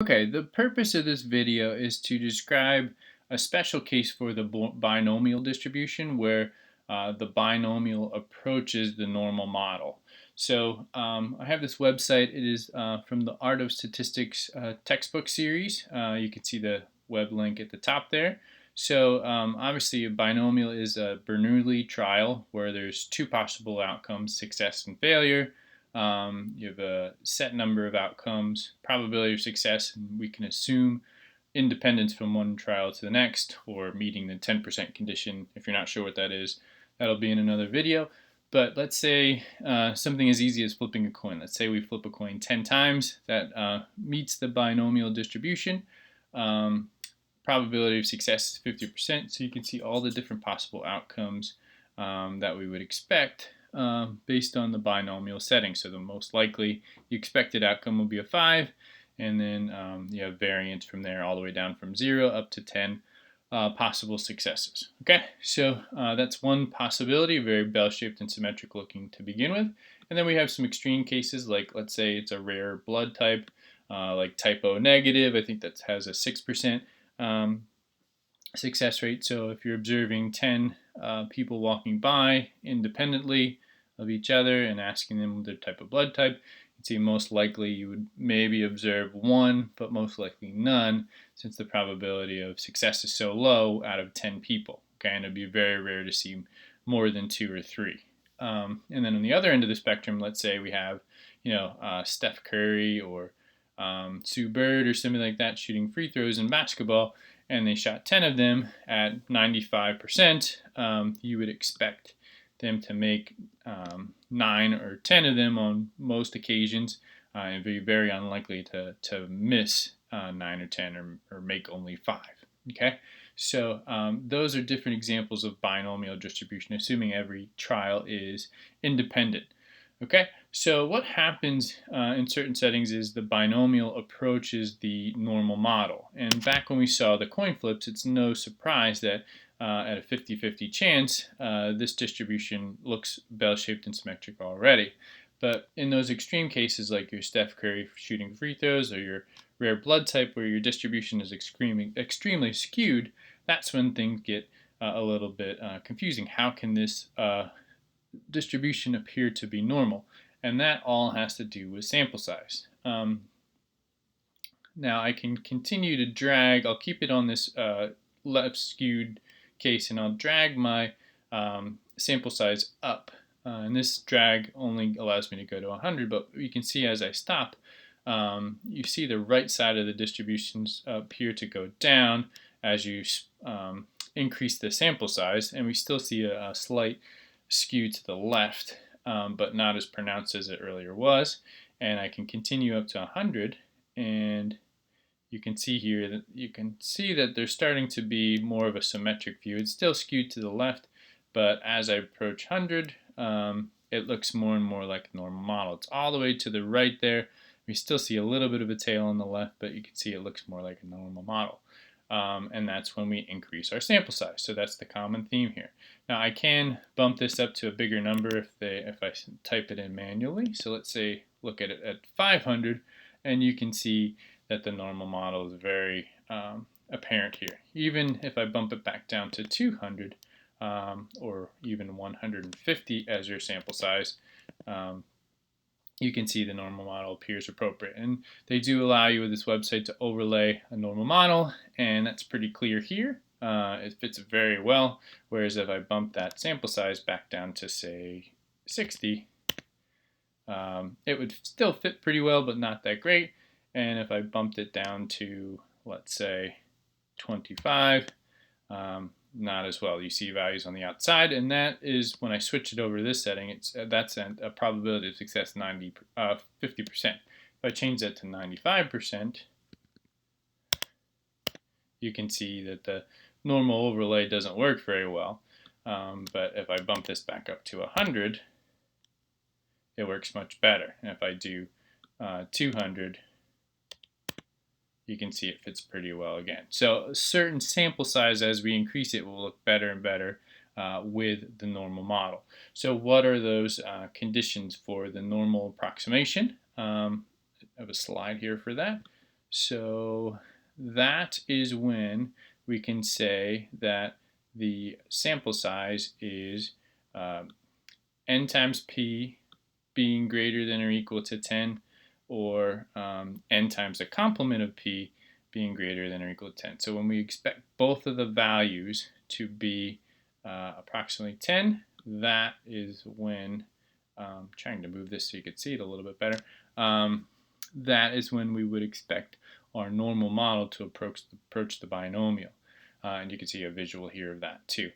Okay, the purpose of this video is to describe a special case for the binomial distribution where the binomial approaches the normal model. So I have this website. It is from the Art of Statistics textbook series. You can see the web link at the top there. So obviously a binomial is a Bernoulli trial where there's two possible outcomes, success and failure. You have a set number of outcomes, probability of success, and we can assume independence from one trial to the next, or meeting the 10% condition. If you're not sure what that is, that'll be in another video. But let's say something as easy as flipping a coin. Let's say we flip a coin 10 times. That meets the binomial distribution. Probability of success is 50%, so you can see all the different possible outcomes that we would expect based on the binomial setting. So the most likely the expected outcome will be a 5, and then you have variance from there all the way down from 0 up to 10 possible successes. Okay, so that's one possibility, very bell-shaped and symmetric looking to begin with. And then we have some extreme cases, like let's say it's a rare blood type, like type O negative. I think that has a 6% success rate. So if you're observing 10 people walking by independently of each other and asking them their type of blood type, you'd see most likely you would maybe observe 1, but most likely none, since the probability of success is so low out of 10 people. Okay, and it'd be very rare to see more than 2 or 3. And then on the other end of the spectrum, let's say we have, Steph Curry or Sue Bird or something like that shooting free throws in basketball, and they shot 10 of them at 95%, you would expect them to make 9 or 10 of them on most occasions, and be very unlikely to miss 9 or 10 or make only 5. Okay, so those are different examples of binomial distribution, assuming every trial is independent. Okay, so what happens in certain settings is the binomial approaches the normal model. And back when we saw the coin flips, it's no surprise that at a 50-50 chance, this distribution looks bell-shaped and symmetric already. But in those extreme cases, like your Steph Curry shooting free throws or your rare blood type where your distribution is extremely skewed, that's when things get a little bit confusing. How can this distribution appear to be normal? And that all has to do with sample size. Now I can continue to drag. I'll keep it on this left skewed case, and I'll drag my sample size up. And this drag only allows me to go to 100, but you can see as I stop, you see the right side of the distributions appear to go down as you increase the sample size, and we still see a slight skew to the left, but not as pronounced as it earlier was. And I can continue up to 100, and you can see here that there's starting to be more of a symmetric view. It's still skewed to the left, but as I approach 100, it looks more and more like a normal model. It's all the way to the right there. We still see a little bit of a tail on the left, but you can see it looks more like a normal model. And that's when we increase our sample size. So that's the common theme here. Now I can bump this up to a bigger number if I type it in manually. So let's say look at it at 500, and you can see that the normal model is very apparent here. Even if I bump it back down to 200 or even 150 as your sample size, you can see the normal model appears appropriate. And they do allow you with this website to overlay a normal model, and that's pretty clear here. It fits very well, whereas if I bump that sample size back down to, say, 60, it would still fit pretty well, but not that great. And if I bumped it down to, let's say, 25, not as well. You see values on the outside, and that is when I switch it over to this setting. That's a probability of success 50%. If I change that to 95%, you can see that the normal overlay doesn't work very well. But if I bump this back up to 100, it works much better. And if I do 200, you can see it fits pretty well again. So a certain sample size, as we increase it, will look better and better with the normal model. So what are those conditions for the normal approximation? I have a slide here for that. So that is when we can say that the sample size is n times p being greater than or equal to 10, or n times the complement of p being greater than or equal to 10. So when we expect both of the values to be approximately 10, that is when, trying to move this so you can see it a little bit better, that is when we would expect our normal model to approach the binomial. And you can see a visual here of that too.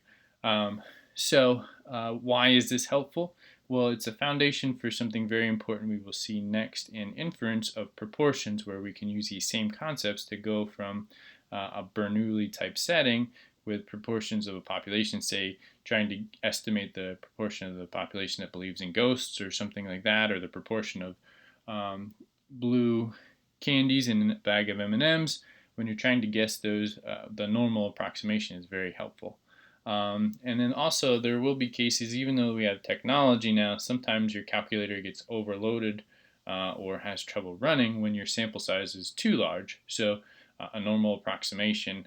So why is this helpful? Well, it's a foundation for something very important we will see next in Inference of Proportions, where we can use these same concepts to go from a Bernoulli type setting with proportions of a population, say trying to estimate the proportion of the population that believes in ghosts or something like that, or the proportion of blue candies in a bag of M&Ms. When you're trying to guess those, the normal approximation is very helpful. And then also there will be cases, even though we have technology now, sometimes your calculator gets overloaded or has trouble running when your sample size is too large. So a normal approximation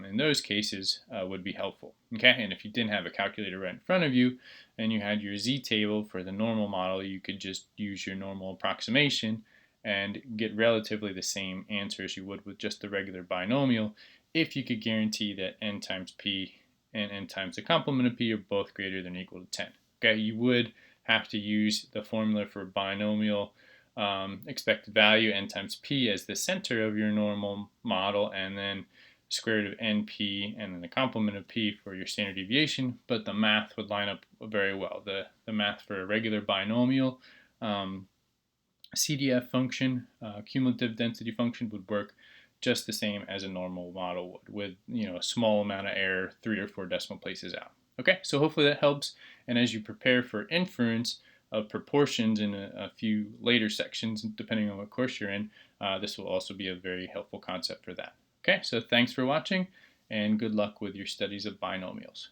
in those cases would be helpful. Okay, and if you didn't have a calculator right in front of you and you had your z-table for the normal model, you could just use your normal approximation and get relatively the same answer as you would with just the regular binomial if you could guarantee that n times p and n times the complement of p are both greater than or equal to 10. Okay, you would have to use the formula for binomial expected value n times p as the center of your normal model, and then square root of np and then the complement of p for your standard deviation, but the math would line up very well. The math for a regular binomial CDF function, cumulative density function, would work just the same as a normal model would, with a small amount of error 3 or 4 decimal places out. Okay, so hopefully that helps, and as you prepare for inference of proportions in a few later sections, depending on what course you're in, this will also be a very helpful concept for that. Okay, so thanks for watching, and good luck with your studies of binomials.